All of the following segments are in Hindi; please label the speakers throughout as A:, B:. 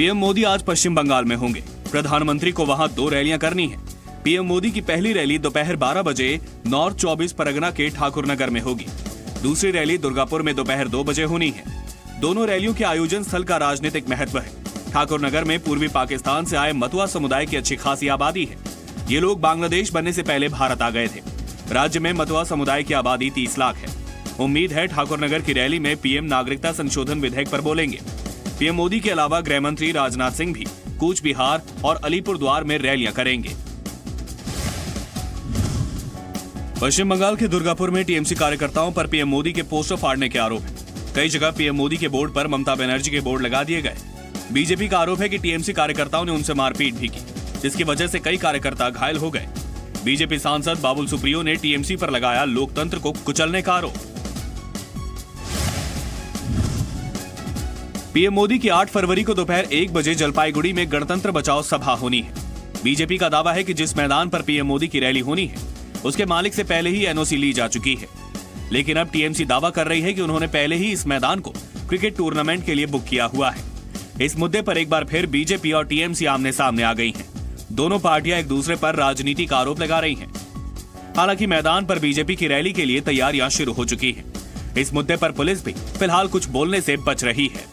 A: पीएम मोदी आज पश्चिम बंगाल में होंगे। प्रधानमंत्री को वहां 2 रैलियां करनी है। पीएम मोदी की पहली रैली दोपहर 12 बजे नॉर्थ 24 परगना के ठाकुरनगर में होगी। दूसरी रैली दुर्गापुर में दोपहर 2 बजे होनी है। दोनों रैलियों के आयोजन स्थल का राजनीतिक महत्व है। ठाकुरनगर में पूर्वी पाकिस्तान से आए मतुआ समुदाय की अच्छी खासी आबादी है। ये लोग बांग्लादेश बनने से पहले भारत आ गए थे। राज्य में मतुआ समुदाय की आबादी 30 लाख है। उम्मीद है ठाकुरनगर की रैली में पीएम नागरिकता संशोधन विधेयक पर बोलेंगे। पीएम मोदी के अलावा गृह मंत्री राजनाथ सिंह भी कूच बिहार और अलीपुरद्वार में रैलियां करेंगे। पश्चिम बंगाल के दुर्गापुर में टीएमसी कार्यकर्ताओं पर पीएम मोदी के पोस्टर फाड़ने के आरोप है। कई जगह पीएम मोदी के बोर्ड पर ममता बनर्जी के बोर्ड लगा दिए गए। बीजेपी का आरोप है कि टीएमसी कार्यकर्ताओं ने उनसे मारपीट भी की, जिसकी वजह से कई कार्यकर्ता घायल हो गए। बीजेपी सांसद बाबुल सुप्रियो ने टीएमसी पर लगाया लोकतंत्र को कुचलने का आरोप। पीएम मोदी की 8 फरवरी को दोपहर 1 बजे जलपाईगुड़ी में गणतंत्र बचाओ सभा होनी है। बीजेपी का दावा है कि जिस मैदान पर पीएम मोदी की रैली होनी है उसके मालिक से पहले ही एनओसी ली जा चुकी है। लेकिन अब टीएमसी दावा कर रही है कि उन्होंने पहले ही इस मैदान को क्रिकेट टूर्नामेंट के लिए बुक किया हुआ है। इस मुद्दे पर एक बार फिर बीजेपी और टीएमसी आमने सामने आ गई हैं। दोनों पार्टियां एक दूसरे पर राजनीति का आरोप लगा रही हैं। हालांकि मैदान पर बीजेपी की रैली के लिए तैयारियां शुरू हो चुकी हैं। इस मुद्दे पर पुलिस भी फिलहाल कुछ बोलने से बच रही है।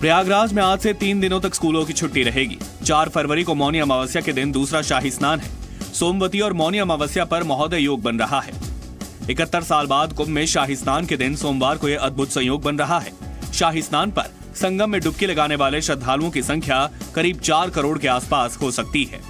A: प्रयागराज में आज से 3 दिनों तक स्कूलों की छुट्टी रहेगी। 4 फरवरी को मौनी अमावस्या के दिन दूसरा शाही स्नान है। सोमवती और मौनी अमावस्या पर महोदय योग बन रहा है। 71 साल बाद कुंभ में शाही स्नान के दिन सोमवार को यह अद्भुत संयोग बन रहा है। शाही स्नान पर संगम में डुबकी लगाने वाले श्रद्धालुओं की संख्या करीब 4 करोड़ के आसपास हो सकती है।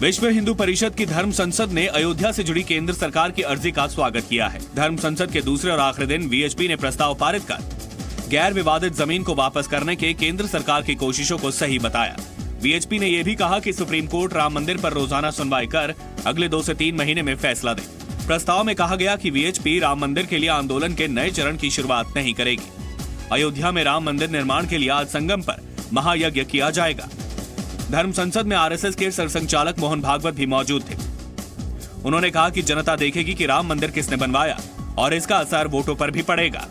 A: विश्व हिंदू परिषद की धर्म संसद ने अयोध्या से जुड़ी केंद्र सरकार की अर्जी का स्वागत किया है। धर्म संसद के दूसरे और आखिरी दिन वीएचपी ने प्रस्ताव पारित कर गैर विवादित जमीन को वापस करने के केंद्र सरकार की कोशिशों को सही बताया। वीएचपी ने यह भी कहा कि सुप्रीम कोर्ट राम मंदिर पर रोजाना सुनवाई कर अगले 2 से 3 महीने में फैसला दे। प्रस्ताव में कहा गया कि वीएचपी राम मंदिर के लिए आंदोलन के नए चरण की शुरुआत नहीं करेगी। अयोध्या में राम मंदिर निर्माण के लिए आज संगम पर महायज्ञ किया जाएगा। धर्म संसद में आरएसएस के सरसंघचालक मोहन भागवत भी मौजूद थे। उन्होंने कहा कि जनता देखेगी कि राम मंदिर किसने बनवाया और इसका असर वोटों पर भी पड़ेगा।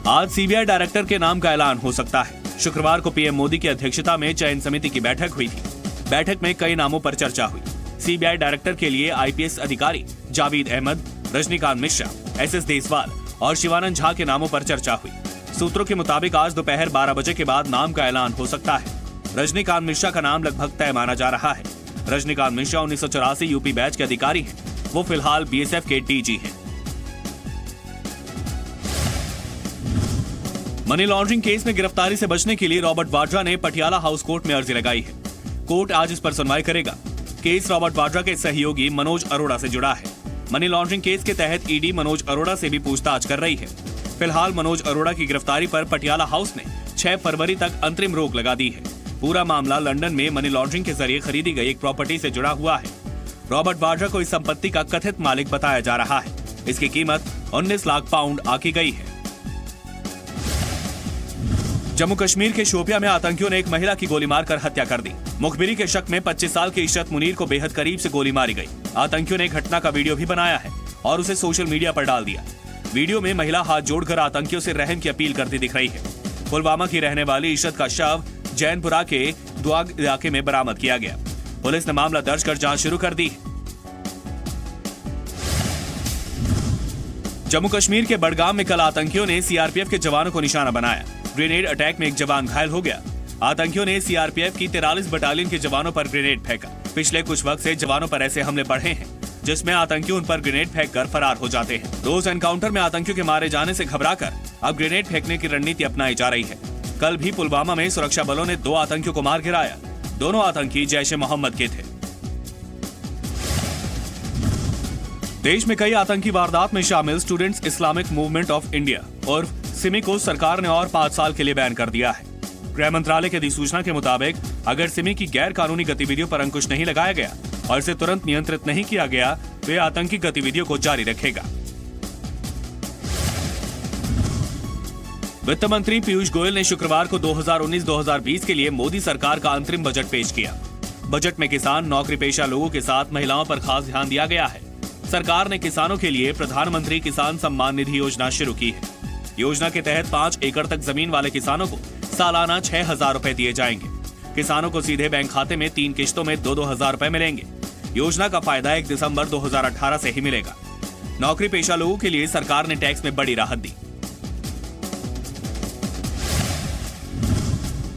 A: आज सीबीआई डायरेक्टर के नाम का ऐलान हो सकता है। शुक्रवार को पीएम मोदी की अध्यक्षता में चयन समिति की बैठक हुई थी। बैठक में कई नामों पर चर्चा हुई। सीबीआई डायरेक्टर के लिए आईपीएस अधिकारी जावेद अहमद, रजनीकांत मिश्रा, एसएस देसवाल और शिवानंद झा के नामों पर चर्चा हुई। सूत्रों के मुताबिक आज दोपहर 12 बजे के बाद नाम का ऐलान हो सकता है। रजनीकांत मिश्रा का नाम लगभग तय माना जा रहा है। रजनीकांत मिश्रा 1984 यूपी बैच के अधिकारी हैं। वो फिलहाल बीएसएफ के डीजी हैं। मनी लॉन्ड्रिंग केस में गिरफ्तारी से बचने के लिए रॉबर्ट वाड्रा ने पटियाला हाउस कोर्ट में अर्जी लगाई है। कोर्ट आज इस पर सुनवाई करेगा। केस रॉबर्ट वाड्रा के सहयोगी मनोज अरोड़ा से जुड़ा है। मनी लॉन्ड्रिंग केस के तहत ईडी मनोज अरोड़ा से भी पूछताछ कर रही है। फिलहाल मनोज अरोड़ा की गिरफ्तारी पर पटियाला हाउस ने 6 फरवरी तक अंतरिम रोक लगा दी है। पूरा मामला लंदन में मनी लॉन्ड्रिंग के जरिए खरीदी गई एक प्रॉपर्टी से जुड़ा हुआ है। रॉबर्ट वाड्रा को इस संपत्ति का कथित मालिक बताया जा रहा है। इसकी कीमत 19 लाख पाउंड आकी गई है। जम्मू कश्मीर के शोपिया में आतंकियों ने एक महिला की गोली मारकर हत्या कर दी। मुखबिरी के शक में 25 साल की इशरत मुनीर को बेहद करीब से गोली मारी गई। आतंकियों ने घटना का वीडियो भी बनाया है और उसे सोशल मीडिया पर डाल दिया। वीडियो में महिला हाथ जोड़कर आतंकियों से रहम की अपील करती दिख रही है। पुलवामा की रहने वाली इशरत का शव जैनपुरा के द्वाग इलाके में बरामद किया गया। पुलिस ने मामला दर्ज कर जांच शुरू कर दी। जम्मू कश्मीर के बडगाम में कल आतंकियों ने सीआरपीएफ के जवानों को निशाना बनाया। ग्रेनेड अटैक में एक जवान घायल हो गया। आतंकियों ने सीआरपीएफ की 43 बटालियन के जवानों पर ग्रेनेड फेंका। पिछले कुछ वक्त से जवानों पर ऐसे हमले बढ़े हैं जिसमें आतंकी उन पर ग्रेनेड फेंककर फरार हो जाते हैं। रोज एनकाउंटर में आतंकियों के मारे जाने से घबराकर अब ग्रेनेड फेंकने की रणनीति अपनाई जा रही है। कल भी पुलवामा में सुरक्षा बलों ने 2 आतंकियों को मार गिराया। दोनों आतंकी जैश-ए-मोहम्मद के थे। देश में कई आतंकी वारदात में शामिल students Islamic movement of India और सिमी को सरकार ने और 5 साल के लिए बैन कर दिया है। गृह मंत्रालय की अधिसूचना के मुताबिक अगर सिमी की गैर कानूनी गतिविधियों पर अंकुश नहीं लगाया गया और इसे तुरंत नियंत्रित नहीं किया गया तो यह आतंकी गतिविधियों को जारी रखेगा। वित्त मंत्री पीयूष गोयल ने शुक्रवार को 2019-2020 के लिए मोदी सरकार का अंतरिम बजट पेश किया। बजट में किसान, नौकरी पेशा लोगों के साथ महिलाओं पर खास ध्यान दिया गया है। सरकार ने किसानों के लिए प्रधानमंत्री किसान सम्मान निधि योजना शुरू की है। योजना के तहत 5 एकड़ तक जमीन वाले किसानों को सालाना 6,000 रुपए दिए जाएंगे। किसानों को सीधे बैंक खाते में 3 किश्तों में 2-2 हजार रुपए मिलेंगे। योजना का फायदा 1 दिसंबर 2018 से ही मिलेगा। नौकरी पेशा लोगों के लिए सरकार ने टैक्स में बड़ी राहत दी।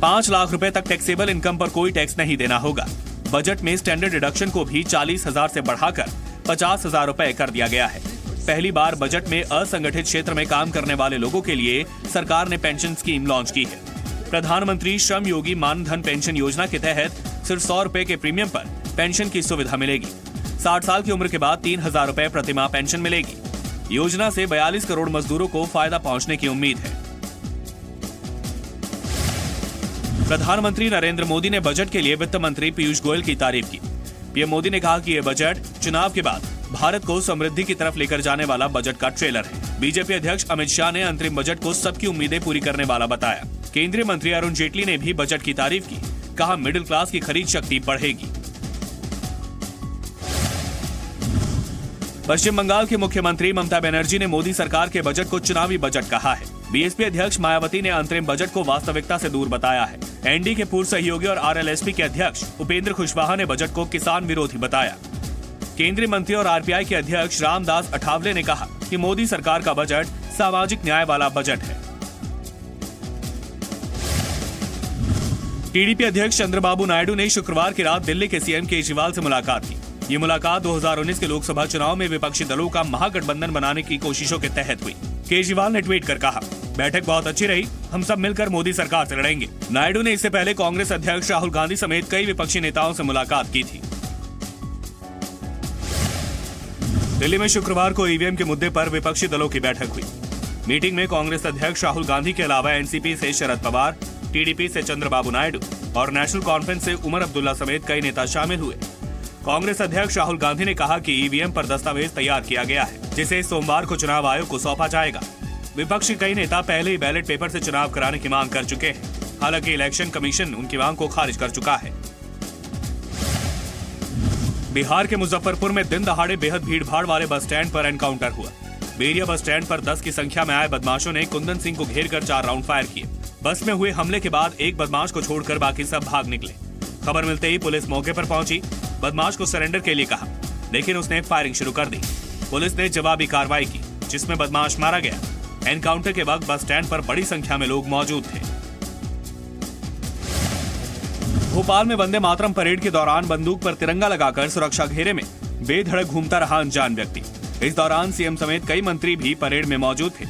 A: 5 लाख रुपए तक टैक्सेबल इनकम पर कोई टैक्स नहीं देना होगा। बजट में स्टैंडर्ड डिडक्शन को भी 40,000 से बढ़ाकर 50,000 रुपए कर दिया गया है। पहली बार बजट में असंगठित क्षेत्र में काम करने वाले लोगों के लिए सरकार ने पेंशन स्कीम लॉन्च की है। प्रधानमंत्री श्रम योगी मानधन पेंशन योजना के तहत सिर्फ 100 रुपए के प्रीमियम पर पेंशन की सुविधा मिलेगी। 60 साल की उम्र के बाद 3,000 रुपए प्रति माह पेंशन मिलेगी। योजना से 42 करोड़ मजदूरों को फायदा पहुंचने की उम्मीद है। प्रधानमंत्री नरेंद्र मोदी ने बजट के लिए वित्त मंत्री पीयूष गोयल की तारीफ की। पीएम मोदी ने कहा कि यह बजट चुनाव के बाद भारत को समृद्धि की तरफ लेकर जाने वाला बजट का ट्रेलर है। बीजेपी अध्यक्ष अमित शाह ने अंतरिम बजट को सबकी उम्मीदें पूरी करने वाला बताया। केंद्रीय मंत्री अरुण जेटली ने भी बजट की तारीफ की, कहा मिडिल क्लास की खरीद शक्ति बढ़ेगी। पश्चिम बंगाल के मुख्यमंत्री ममता बनर्जी ने मोदी सरकार के बजट को चुनावी बजट कहा है। बीएसपी अध्यक्ष मायावती ने अंतरिम बजट को वास्तविकता से दूर बताया है। एनडीए के पूर्व सहयोगी और आरएलएसपी के अध्यक्ष उपेंद्र कुशवाहा ने बजट को किसान विरोधी बताया। केंद्रीय मंत्री और आरपीआई के अध्यक्ष रामदास अठावले ने कहा कि मोदी सरकार का बजट सामाजिक न्याय वाला बजट है। टीडीपी अध्यक्ष चंद्रबाबू नायडू ने शुक्रवार की रात दिल्ली के सीएम केजरीवाल से मुलाकात की। ये मुलाकात 2019 के लोकसभा चुनाव में विपक्षी दलों का महागठबंधन बनाने की कोशिशों के तहत हुई। केजरीवाल ने ट्वीट कर कहा, बैठक बहुत अच्छी रही, हम सब मिलकर मोदी सरकार से लड़ेंगे। नायडू ने इससे पहले कांग्रेस अध्यक्ष राहुल गांधी समेत कई विपक्षी नेताओं से मुलाकात की थी। दिल्ली में शुक्रवार को ईवीएम के मुद्दे पर विपक्षी दलों की बैठक हुई। मीटिंग में कांग्रेस अध्यक्ष राहुल गांधी के अलावा एनसीपी से शरद पवार, टीडीपी से चंद्रबाबू नायडू और नेशनल कॉन्फ्रेंस से उमर अब्दुल्ला समेत कई नेता शामिल हुए। कांग्रेस अध्यक्ष राहुल गांधी ने कहा कि ईवीएम पर दस्तावेज तैयार किया गया है, जिसे सोमवार को चुनाव आयोग को सौंपा जाएगा। विपक्षी कई नेता पहले ही बैलेट पेपर से चुनाव कराने की मांग कर चुके हैं। हालांकि इलेक्शन कमीशन उनकी मांग को खारिज कर चुका है। बिहार के मुजफ्फरपुर में दिन दहाड़े बेहद भीड़भाड़ वाले बस स्टैंड पर एनकाउंटर हुआ। बेरिया बस स्टैंड पर 10 की संख्या में आए बदमाशों ने कुंदन सिंह को घेर कर 4 राउंड फायर किए। बस में हुए हमले के बाद एक बदमाश को छोड़कर बाकी सब भाग निकले। खबर मिलते ही पुलिस मौके पर पहुंची, बदमाश को सरेंडर के लिए कहा, लेकिन उसने फायरिंग शुरू कर दी। पुलिस ने जवाबी कार्रवाई की, जिसमें बदमाश मारा गया। एनकाउंटर के वक्त बस स्टैंड पर बड़ी संख्या में लोग मौजूद थे। भोपाल में वंदे मातरम परेड के दौरान बंदूक पर तिरंगा लगाकर सुरक्षा घेरे में बेधड़क घूमता रहा अनजान व्यक्ति। इस दौरान सीएम समेत कई मंत्री भी परेड में मौजूद थे।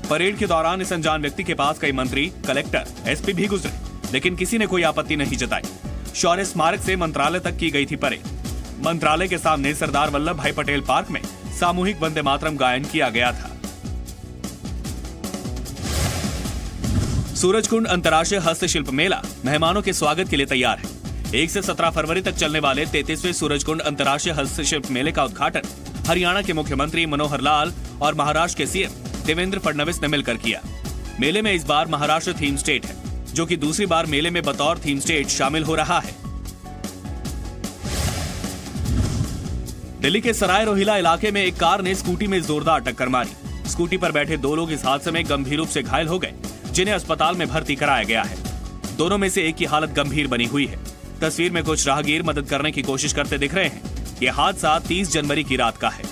A: परेड के दौरान इस अनजान व्यक्ति के पास कई मंत्री, कलेक्टर, एसपी भी गुजरे, लेकिन किसी ने कोई आपत्ति नहीं जताई। शौर्य स्मारक से मंत्रालय तक की गई थी परेड। मंत्रालय के सामने सरदार वल्लभ भाई पटेल पार्क में सामूहिक वंदे मातरम गायन किया गया था। सूरजकुंड अंतर्राष्ट्रीय हस्तशिल्प मेला मेहमानों के स्वागत के लिए तैयार है। 1 से 17 फरवरी तक चलने वाले 33वें सूरजकुंड अंतर्राष्ट्रीय हस्तशिल्प मेले का उद्घाटन हरियाणा के मुख्यमंत्री मनोहर लाल और महाराष्ट्र के सीएम देवेंद्र फडणवीस ने मिलकर किया। मेले में इस बार महाराष्ट्र थीम स्टेट है, जो कि दूसरी बार मेले में बतौर थीम स्टेट शामिल हो रहा है। दिल्ली के सराय रोहिला इलाके में एक कार ने स्कूटी में जोरदार टक्कर मारी। स्कूटी पर बैठे 2 लोग इस हादसे में गंभीर रूप से घायल हो गए, जिन्हें अस्पताल में भर्ती कराया गया है। दोनों में से एक की हालत गंभीर बनी हुई है। तस्वीर में कुछ राहगीर मदद करने की कोशिश करते दिख रहे हैं। यह हादसा 30 जनवरी की रात का है।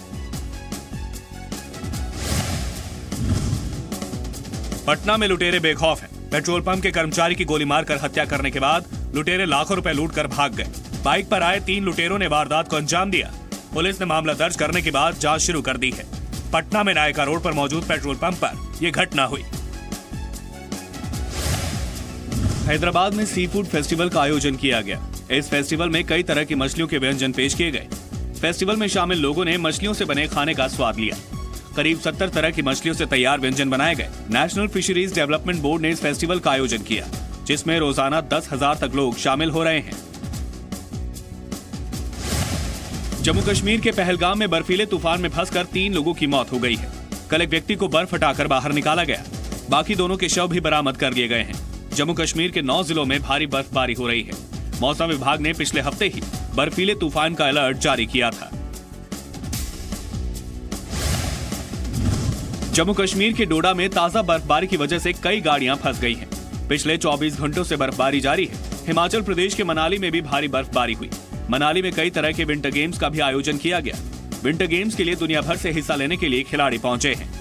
A: पटना में लुटेरे बेखौफ हैं। पेट्रोल पंप के कर्मचारी की गोली मारकर हत्या करने के बाद लुटेरे लाखों रुपए लूटकर भाग गए। बाइक पर आए 3 लुटेरों ने वारदात को अंजाम दिया। पुलिस ने मामला दर्ज करने के बाद जांच शुरू कर दी है। पटना में नायका रोड पर मौजूद पेट्रोल पंप पर यह घटना हुई। हैदराबाद में सी फूड फेस्टिवल का आयोजन किया गया। इस फेस्टिवल में कई तरह की मछलियों के व्यंजन पेश किए गए। फेस्टिवल में शामिल लोगों ने मछलियों से बने खाने का स्वाद लिया। करीब 70 तरह की मछलियों से तैयार व्यंजन बनाए गए। नेशनल फिशरीज डेवलपमेंट बोर्ड ने इस फेस्टिवल का आयोजन किया, जिसमें रोजाना 10,000 तक लोग शामिल हो रहे हैं। जम्मू कश्मीर के पहलगाम में बर्फीले तूफान में फंसकर 3 लोगों की मौत हो गई है। कल एक व्यक्ति को बर्फ हटाकर बाहर निकाला गया। बाकी दोनों के शव भी बरामद कर लिए गए हैं। जम्मू कश्मीर के 9 जिलों में भारी बर्फबारी हो रही है। मौसम विभाग ने पिछले हफ्ते ही बर्फीले तूफान का अलर्ट जारी किया था। जम्मू कश्मीर के डोडा में ताजा बर्फबारी की वजह से कई गाड़ियां फंस गई हैं। पिछले 24 घंटों से बर्फबारी जारी है। हिमाचल प्रदेश के मनाली में भी भारी बर्फबारी हुई। मनाली में कई तरह के विंटर गेम्स का भी आयोजन किया गया। विंटर गेम्स के लिए दुनिया भर से हिस्सा लेने के लिए खिलाड़ी पहुंचे हैं।